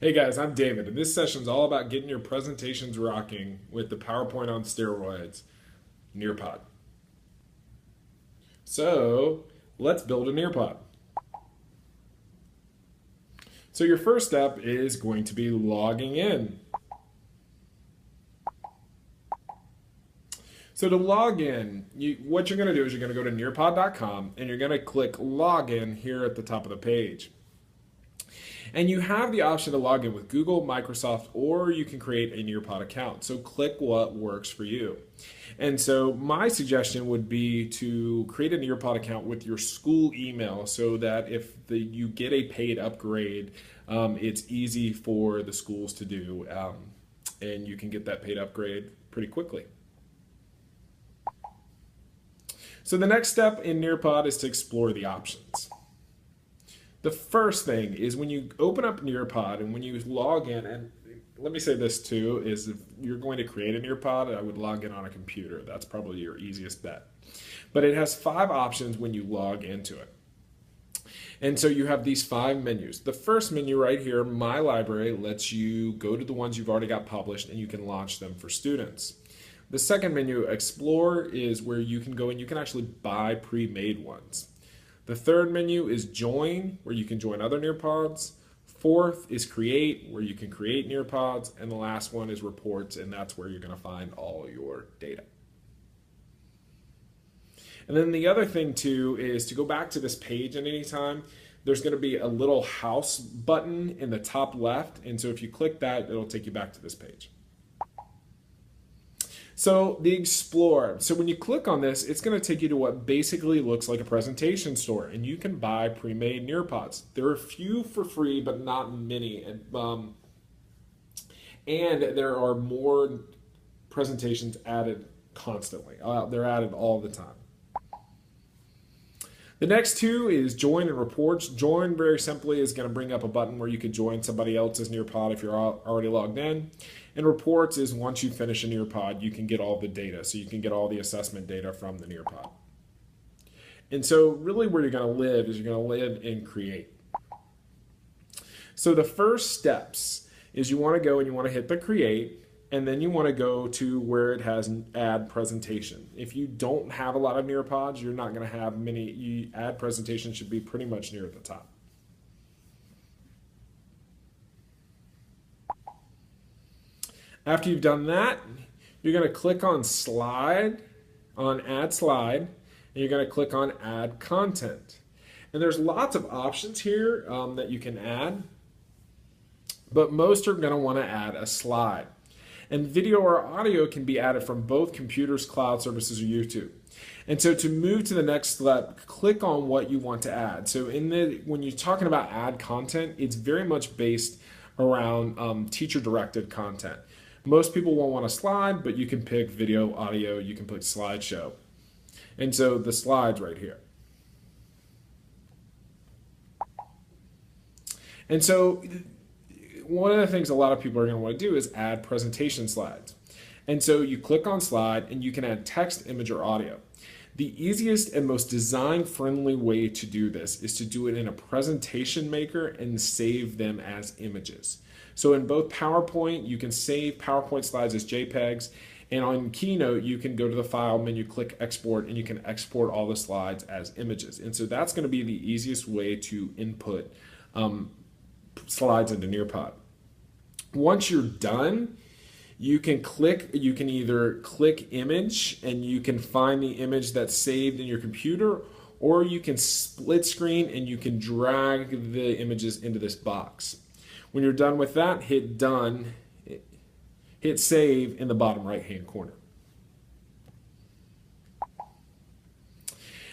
Hey guys, I'm David, and this session is all about getting your presentations rocking with the PowerPoint on steroids, Nearpod. So let's build a Nearpod. So your first step is going to be logging in. So to log in, what you're going to do is you're going to go to nearpod.com and you're going to click login here at the top of the page. And you have the option to log in with Google, Microsoft, or you can create a Nearpod account. So click what works for you. And so my suggestion would be to create a Nearpod account with your school email so that if you get a paid upgrade, it's easy for the schools to do, and you can get that paid upgrade pretty quickly. So the next step in Nearpod is to explore the options. The first thing is when you open up Nearpod and when you log in, and let me say this too, is if you're going to create a Nearpod, I would log in on a computer. That's probably your easiest bet. But it has 5 options when you log into it. And so you have these 5 menus. The first menu right here, My Library, lets you go to the ones you've already got published and you can launch them for students. The second menu, Explore, is where you can go and you can actually buy pre-made ones. The third menu is Join, where you can join other Nearpods. Fourth is Create, where you can create Nearpods. And the last one is Reports, and that's where you're going to find all your data. And then the other thing too is to go back to this page at any time. There's going to be a little house button in the top left, and so if you click that, it'll take you back to this page. So the Explore, so when you click on this, it's going to take you to what basically looks like a presentation store, and you can buy pre-made Nearpods. There are a few for free, but not many, and there are more presentations added constantly. They're added all the time. The next 2 is Join and Reports. Join, very simply, is going to bring up a button where you could join somebody else's Nearpod if you're already logged in. And Reports is once you finish a Nearpod, you can get all the data. So you can get all the assessment data from the Nearpod. And so really where you're going to live is you're going to live in Create. So the first steps is you want to go and you want to hit the Create, and then you want to go to where it has Add Presentation. If you don't have a lot of Nearpods, you're not going to have many. Add Presentation should be pretty much near at the top. After you've done that, you're going to click on Add Slide, and you're going to click on Add Content. And there's lots of options here that you can add, but most are going to want to add a slide. And video or audio can be added from both computers, cloud services, or YouTube. And so to move to the next step, click on what you want to add. So when you're talking about add content, it's very much based around teacher-directed content. Most people won't want a slide, but you can pick video, audio, you can pick slideshow. And so the slide's right here. And so one of the things a lot of people are going to want to do is add presentation slides. And so you click on slide and you can add text, image, or audio. The easiest and most design-friendly way to do this is to do it in a presentation maker and save them as images. So in both PowerPoint, you can save PowerPoint slides as JPEGs, and on Keynote, you can go to the File menu, click Export, and you can export all the slides as images. And so that's going to be the easiest way to input slides into Nearpod. Once you're done, you can either click image and you can find the image that's saved in your computer, or you can split screen and you can drag the images into this box. When you're done with that, hit done, hit save in the bottom right hand corner.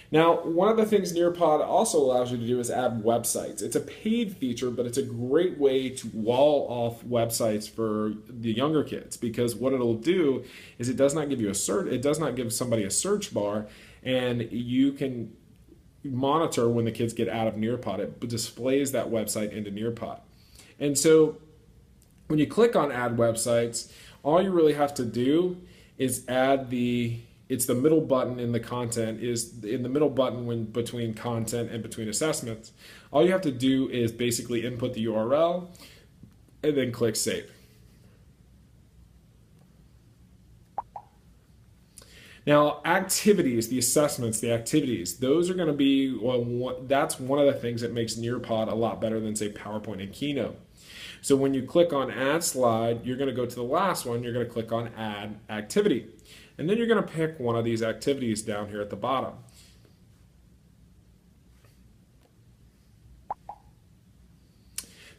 Now, one of the things Nearpod also allows you to do is add websites. It's a paid feature, but it's a great way to wall off websites for the younger kids, because what it'll do is it does not give you it does not give somebody a search bar, and you can monitor when the kids get out of Nearpod. It displays that website into Nearpod. And so when you click on add websites, all you really have to do is add it's the middle button in the content, is in the middle button between content and between assessments. All you have to do is basically input the URL, and then click Save. Now, activities, the assessments, the activities, those are going to be, well, that's one of the things that makes Nearpod a lot better than, say, PowerPoint and Keynote. So when you click on Add Slide, you're going to go to the last one, you're going to click on Add Activity. And then you're going to pick one of these activities down here at the bottom.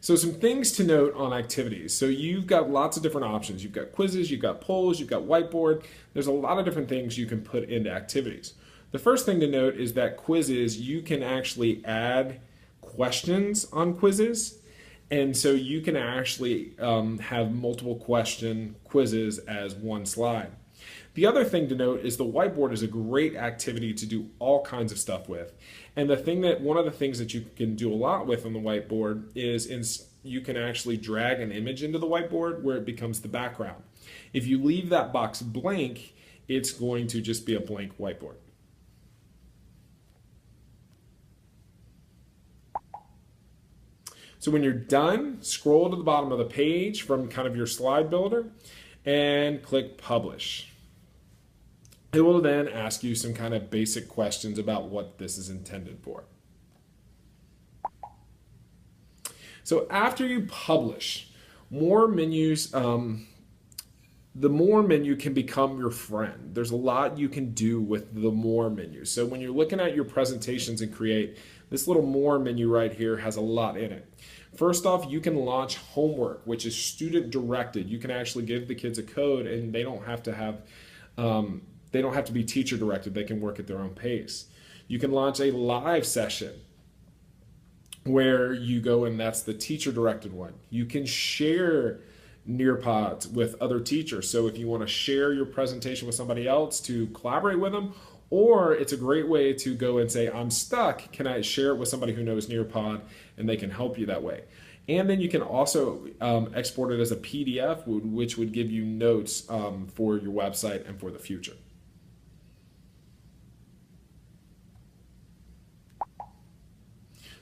So some things to note on activities. So you've got lots of different options. You've got quizzes, you've got polls, you've got whiteboard. There's a lot of different things you can put into activities. The first thing to note is that quizzes, you can actually add questions on quizzes. And so you can actually have multiple question quizzes as one slide. The other thing to note is the whiteboard is a great activity to do all kinds of stuff with. And one of the things that you can do a lot with on the whiteboard is you can actually drag an image into the whiteboard where it becomes the background. If you leave that box blank, it's going to just be a blank whiteboard. So when you're done, scroll to the bottom of the page from kind of your slide builder and click Publish. It will then ask you some kind of basic questions about what this is intended for. So after you publish, more menus, the More menu can become your friend. There's a lot you can do with the More menu. So when you're looking at your presentations and Create, this little More menu right here has a lot in it. First off, you can launch homework, which is student directed. You can actually give the kids a code and they don't have to be teacher directed. They can work at their own pace. You can launch a live session where you go and that's the teacher directed one. You can share Nearpods with other teachers. So if you want to share your presentation with somebody else to collaborate with them, or it's a great way to go and say, I'm stuck, can I share it with somebody who knows Nearpod and they can help you that way. And then you can also export it as a PDF, which would give you notes for your website and for the future.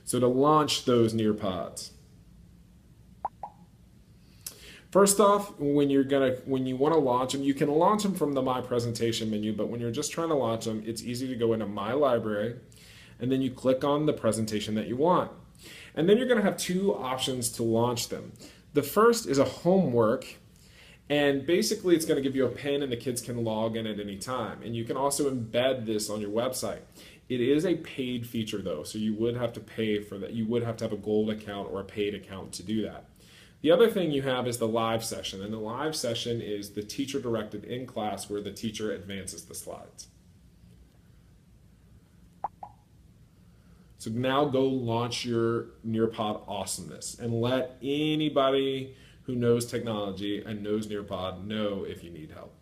So to launch those Nearpods. First off, when you want to launch them, you can launch them from the My Presentation menu, but when you're just trying to launch them, it's easy to go into My Library, and then you click on the presentation that you want. And then you're going to have two options to launch them. The first is a homework, and basically it's going to give you a pin and the kids can log in at any time. And you can also embed this on your website. It is a paid feature though, so you would have to pay for that. You would have to have a gold account or a paid account to do that. The other thing you have is the live session, and the live session is the teacher directed in class where the teacher advances the slides. So now go launch your Nearpod awesomeness and let anybody who knows technology and knows Nearpod know if you need help.